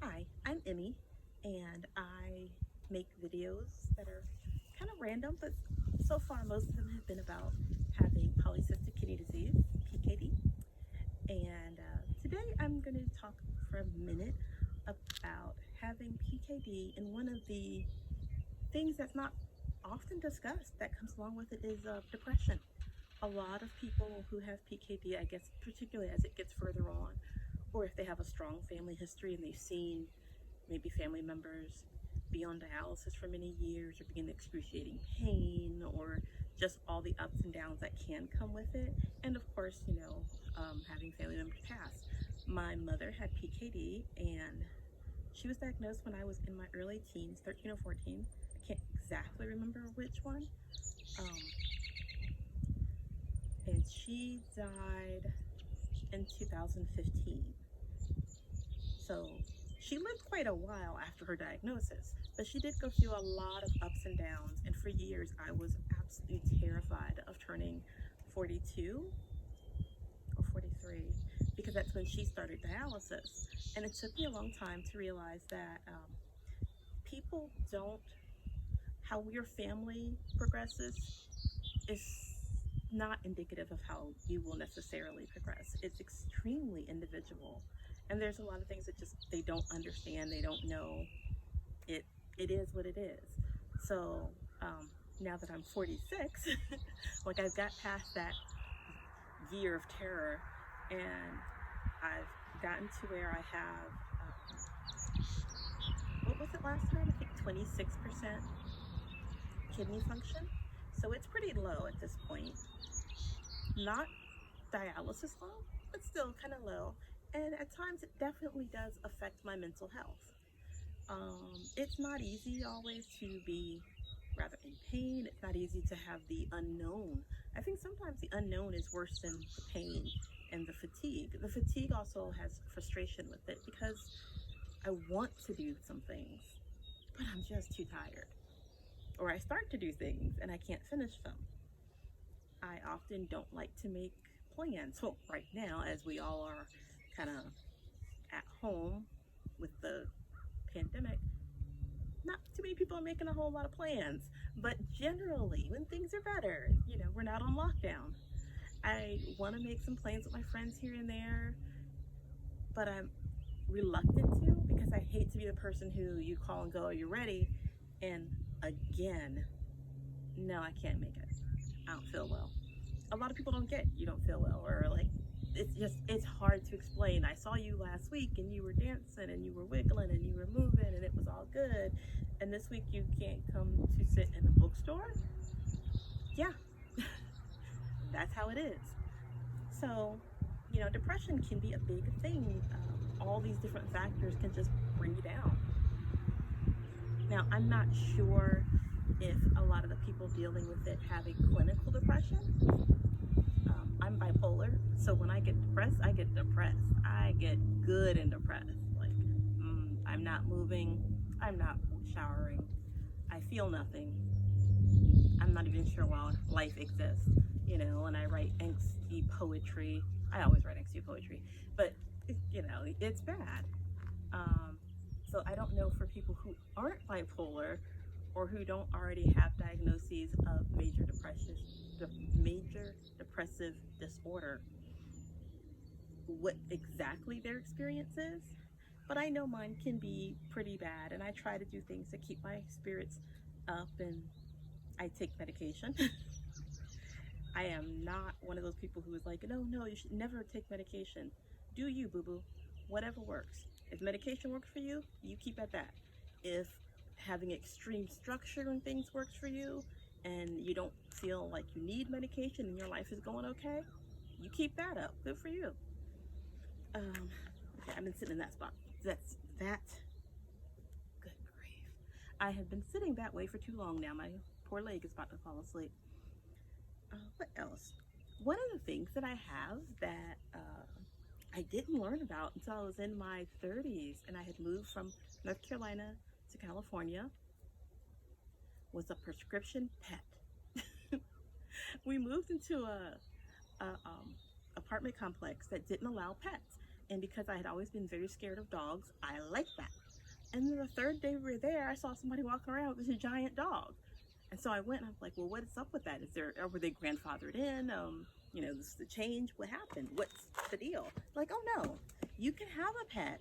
Hi, I'm Emmy, and I make videos that are kind of random, but so far most of them have been about having polycystic kidney disease, PKD. And today I'm going to talk for a minute about having PKD, and one of the things that's not often discussed that comes along with it is depression. A lot of people who have PKD, I guess, particularly as it gets further on, or if they have a strong family history and they've seen maybe family members be on dialysis for many years or be in excruciating pain or just all the ups and downs that can come with it. And of course, having family members pass. My mother had PKD and she was diagnosed when I was in my early teens, 13 or 14. I can't exactly remember which one. Um, and she died in 2015. So she lived quite a while after her diagnosis, but she did go through a lot of ups and downs. And for years, I was absolutely terrified of turning 42 or 43 because that's when she started dialysis. And it took me a long time to realize that people don't, how your family progresses is not indicative of how you will necessarily progress. It's extremely individual. And there's a lot of things that just they don't understand, they don't know. It it is what it is. So now that I'm 46, like I've got past that year of terror, and I've gotten to where I have what was it last time? I think 26% kidney function. So it's pretty low at this point. Not dialysis low, but still kind of low. And at times it definitely does affect my mental health. It's not easy always to be rather in pain. It's not easy to have the unknown. I think sometimes the unknown is worse than the pain and the fatigue. The fatigue also has frustration with it because I want to do some things, but I'm just too tired. Or I start to do things and I can't finish them. I often don't like to make plans. Well, right now, as we all are kind of at home with the pandemic, not too many people are making a whole lot of plans. But generally, when things are better, we're not on lockdown. I want to make some plans with my friends here and there, but I'm reluctant to because I hate to be the person who you call and go, "Are you ready?" And again, no, I can't make it. I don't feel well. A lot of people don't get you don't feel well, or like it's hard to explain. I saw you last week and you were dancing and you were wiggling and you were moving and it was all good, and this week you can't come to sit in a bookstore. Yeah, that's how it is. So depression can be a big thing. All these different factors can just bring you down. Now, I'm not sure if a lot of the people dealing with it have a clinical depression. I'm bipolar, so when I get depressed, I get depressed. I get good and depressed. Like, I'm not moving, I'm not showering, I feel nothing. I'm not even sure why life exists, and I write angsty poetry. I always write angsty poetry, but, it's bad. So I don't know for people who aren't bipolar or who don't already have diagnoses of major depressive disorder, what exactly their experience is. But I know mine can be pretty bad, and I try to do things to keep my spirits up, and I take medication. I am not one of those people who is like, no, no, you should never take medication. Do you, boo boo? Whatever works. If medication works for you, you keep at that. If having extreme structure and things works for you, and you don't feel like you need medication and your life is going okay, you keep that up. Good for you. Okay, I've been sitting in that spot. That's that. Good grief. I have been sitting that way for too long now. My poor leg is about to fall asleep. What else? One of the things that I have that I didn't learn about until I was in my 30s and I had moved from North Carolina to California was a prescription pet. We moved into a apartment complex that didn't allow pets. And because I had always been very scared of dogs, I liked that. And then the third day we were there, I saw somebody walking around with a giant dog. And so I went and I was like, well, what is up with that? Or were they grandfathered in? This is the change. What happened? What's the deal? Like, oh no, you can have a pet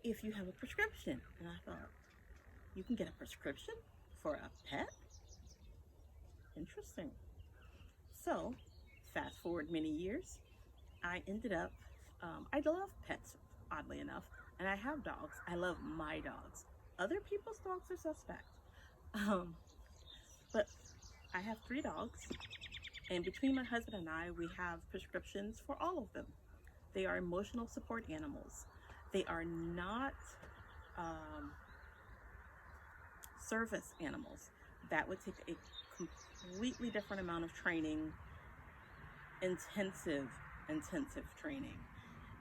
if you have a prescription. And I thought, you can get a prescription for a pet? Interesting. So, fast forward many years, I ended up, I love pets, oddly enough, and I have dogs. I love my dogs. Other people's dogs are suspect. But I have 3 dogs, and between my husband and I, we have prescriptions for all of them. They are emotional support animals. They are not service animals. That would take a completely different amount of training, intensive training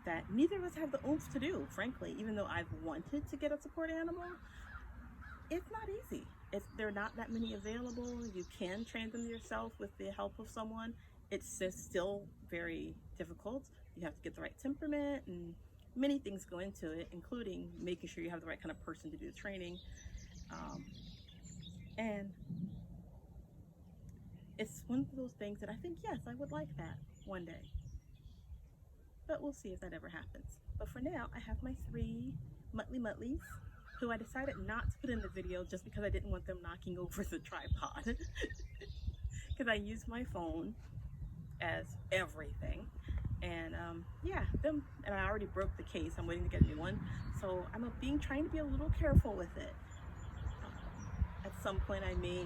that neither of us have the oomph to do, frankly. Even though I've wanted to get a support animal, it's not easy. If there are not that many available, you can train them yourself with the help of someone. It's just still very difficult. You have to get the right temperament, and many things go into it, including making sure you have the right kind of person to do the training. And it's one of those things that I think, yes, I would like that one day. But we'll see if that ever happens. But for now, I have my 3 Muttley-Muttleys, who I decided not to put in the video just because I didn't want them knocking over the tripod. Because I use my phone as everything. And yeah, them, and I already broke the case. I'm waiting to get a new one. So I'm trying to be a little careful with it. At some point I may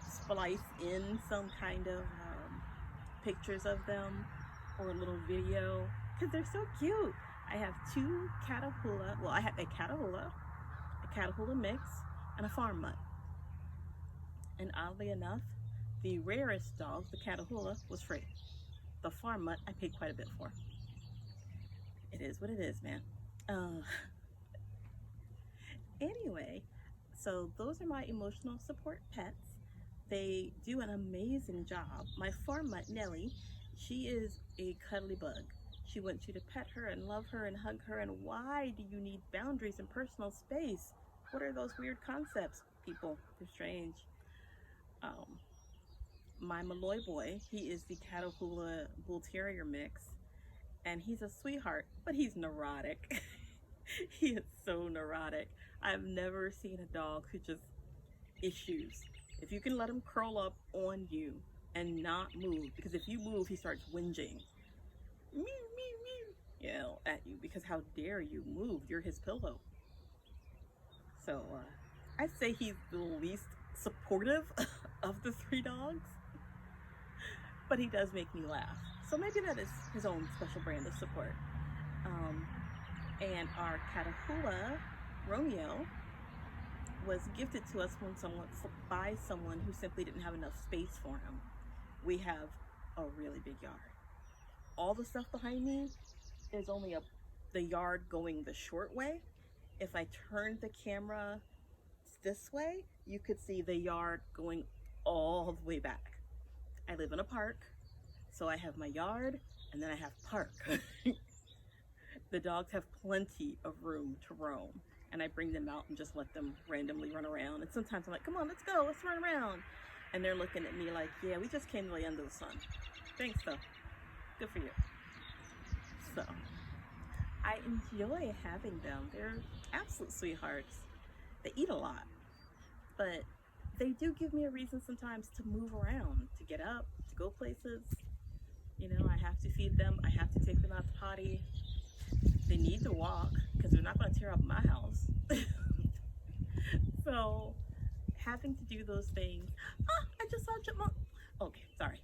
splice in some kind of pictures of them or a little video, because they're so cute. I have 2 Catahoula, well, I have a Catahoula mix, and a farm mutt. And oddly enough, the rarest dog, the Catahoula, was free. The farm mutt I paid quite a bit for. It is what it is, man. Anyway, so those are my emotional support pets. They do an amazing job. My farm mutt, Nellie, she is a cuddly bug. She wants you to pet her and love her and hug her. And why do you need boundaries and personal space? What are those weird concepts, people? They're strange. My Malloy boy, he is the Catahoula Bull Terrier mix, and he's a sweetheart, but he's neurotic. He is so neurotic. I've never seen a dog who just issues. If you can let him curl up on you and not move, because if you move, he starts whinging. Meow, meow, meow, yell at you, because how dare you move? You're his pillow. So I'd say he's the least supportive of the 3 dogs, but he does make me laugh. So maybe that is his own special brand of support. And our Catahoula, Romeo, was gifted to us by someone who simply didn't have enough space for him. We have a really big yard. All the stuff behind me is only the yard going the short way. If I turned the camera this way, you could see the yard going all the way back. I live in a park, so I have my yard and then I have park. The dogs have plenty of room to roam, and I bring them out and just let them randomly run around. And sometimes I'm like, come on, let's go, let's run around. And they're looking at me like, yeah, we just came to the end of the sun. Thanks though, good for you. So I enjoy having them. They're absolute sweethearts. They eat a lot, but they do give me a reason sometimes to move around, to get up, to go places. You know, I have to feed them, I have to take them out to potty. They need to walk because they're not going to tear up my house. So having to do those things. I just saw a chipmunk. Okay, sorry.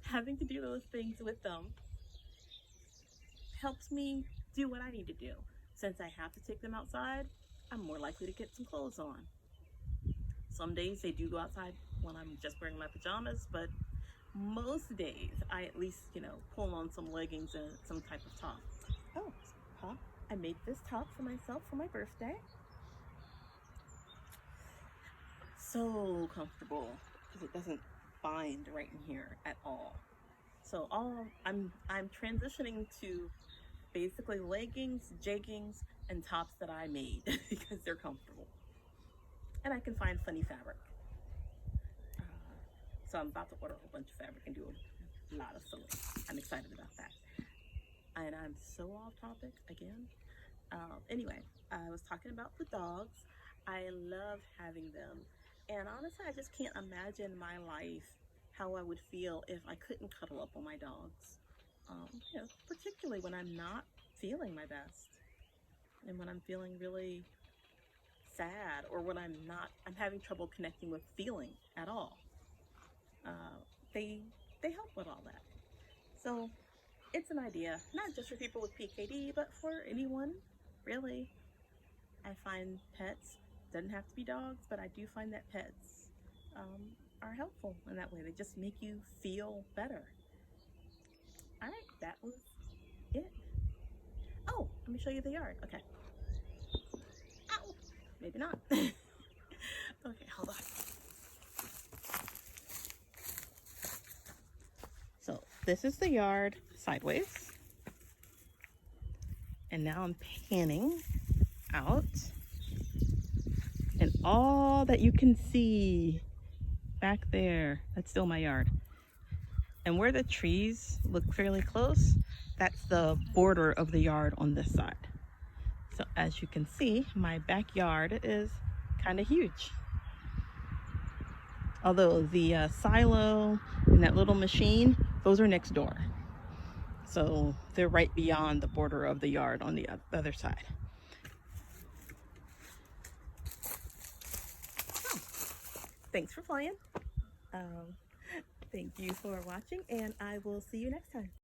Having to do those things with them helps me do what I need to do. Since I have to take them outside, I'm more likely to get some clothes on. Some days they do go outside when I'm just wearing my pajamas, but most days I at least, pull on some leggings and some type of top. Oh, Pop, I made this top for myself for my birthday. So comfortable because it doesn't bind right in here at all. So I'm transitioning to basically leggings, jeggings, and tops that I made because they're comfortable. And I can find funny fabric. Uh, so I'm about to order a whole bunch of fabric and do a lot of sewing. I'm excited about that. And I'm so off topic again. Anyway, I was talking about the dogs. I love having them. And honestly, I just can't imagine my life, how I would feel if I couldn't cuddle up on my dogs. Particularly when I'm not feeling my best and when I'm feeling really sad or when I'm having trouble connecting with feeling at all. Uh, they help with all that. So it's an idea, not just for people with PKD, but for anyone, really. I find pets, doesn't have to be dogs, but I do find that pets are helpful in that way. They just make you feel better. All right, that was it. Oh, let me show you the yard. Okay. Ow! Maybe not. Okay, hold on. So this is the yard sideways. And now I'm panning out. And all that you can see back there, that's still my yard. And where the trees look fairly close, that's the border of the yard on this side. So as you can see, my backyard is kind of huge. Although the silo and that little machine, those are next door. So they're right beyond the border of the yard on the other side. So, thanks for playing. Thank you for watching, and I will see you next time.